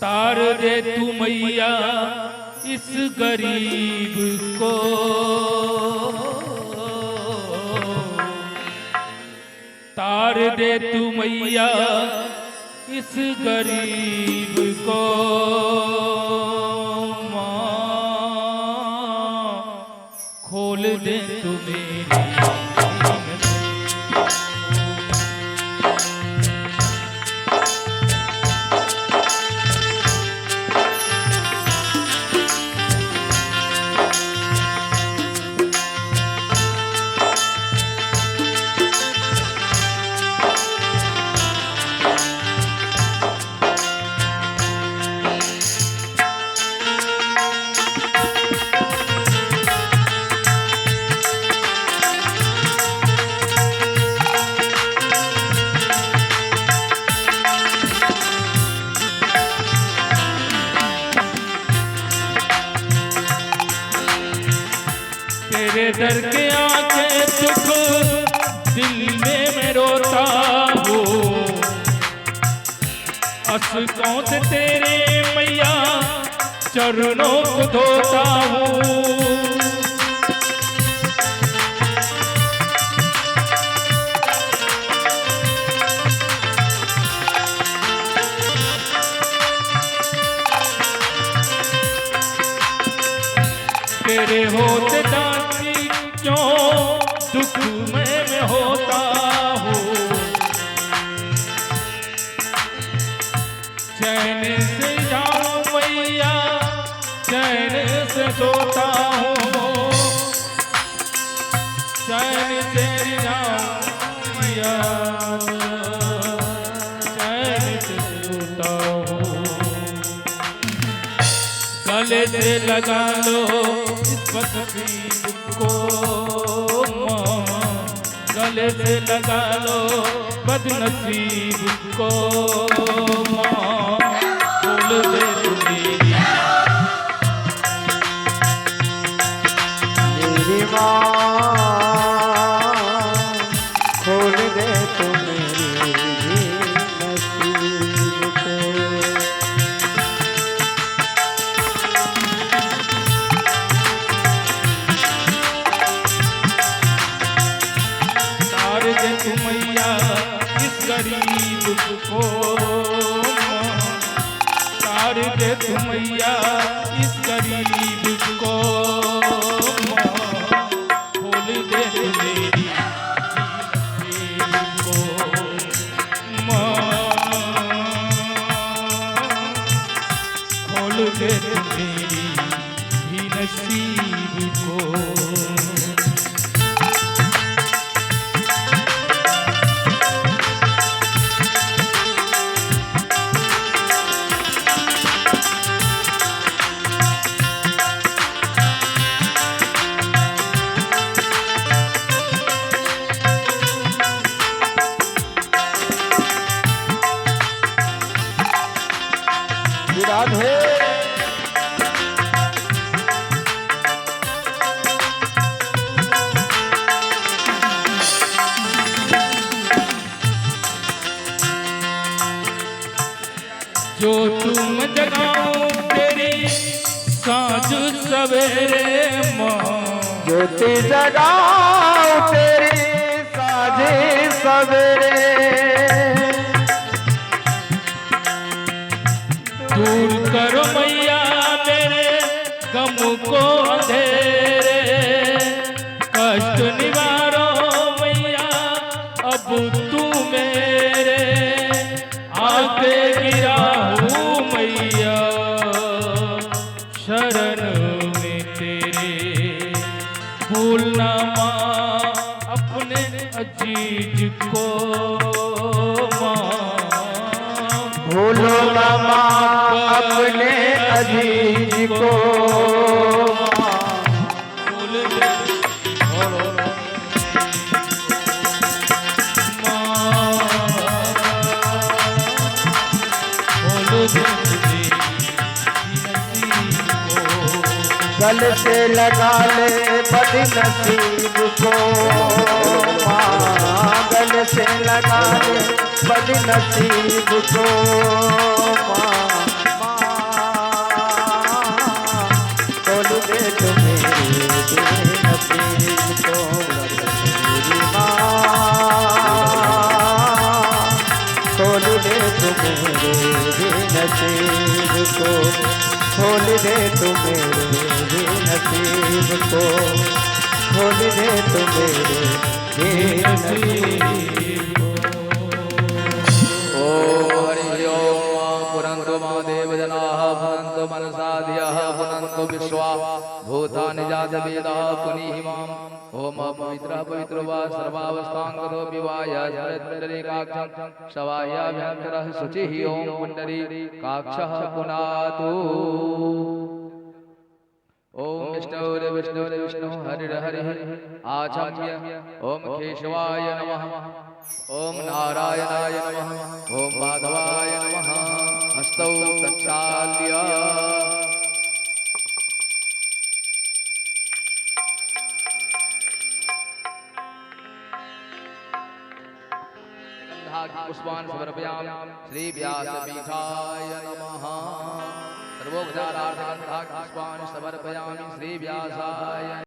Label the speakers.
Speaker 1: तार दे तू मैया इस गरीब को, तार दे तू मैया इस गरीब को, माँ खोल दे तू मेरी। तेरे दर के आके दुख दिल में मैं रोता हूँ, अश्कों से तेरे मैया चरणों को धोता हूँ। तेरे होते दाती क्यों दुख में मैं होता हूँ, चैन से जाऊं मैया चैन से सोता हूँ, चैन से जाऊं मैया चैन से सोता हूँ। गले से लगा लो बदनसीब को, गले से लगा लो बदनसीब को, खोल दे तू मेरी
Speaker 2: माँ, खोल दे तू मेरी नसीब को।
Speaker 1: तू मैया इस गरीब को, तार दे तू मैया इस गरीब को, खोल दे तू मेरी नसीब को, खोल दे तू मेरी भी नसीब को।
Speaker 2: राधे
Speaker 1: जो तुम जगाओ तेरी सांझ सवेरे माँ,
Speaker 2: ज्योति जगाओ तेरी साझे सवेरे,
Speaker 1: दूर करो मैया मेरे गम को अंधेरे, कष्ट निवारो मैया अब तू मेरे, आके गिरा हूँ मैया शरण में तेरे, भूलना माँ अपने अजीज को,
Speaker 2: भूलो ना माँ अपने अजीज को,
Speaker 1: भूल दे
Speaker 2: गल से लगा ले बदनसीब को, माँ गल से लगा ले बदनसीब को, माँ तू मेरे भी नसीब को, खोल दे तू मेरे भी नसीब को, खोल दे तू मेरे भी नसीब को।
Speaker 3: ओम हरि ओम पुनन्तु महादेव जनाः पुनन्तु मनसाद्यः पुनन्तु विश्वा भूतानि जातवेदाः पुनीहिमाम्। ओम पवित्रः पवित्रो वा सर्वावस्थाङ्गतो विवाय स्मृत्पुण्डरीकाक्षं शवाह्याभ्यन्तरः शुचिः। ओम पुण्डरीकाक्षः पुनातु। ओम विष्णु हरिर्हरिः आचम्य ओम केशवाय नमः। ओम नारायणाय नमः। ओम माधवाय नमः। हस्तौ प्रक्षाल्य पुष्पान् समर्पयामि। श्री व्यासपीठाय नमः। सर्वोपचारार्थं पुष्पान् समर्पयामि श्री व्यासाय।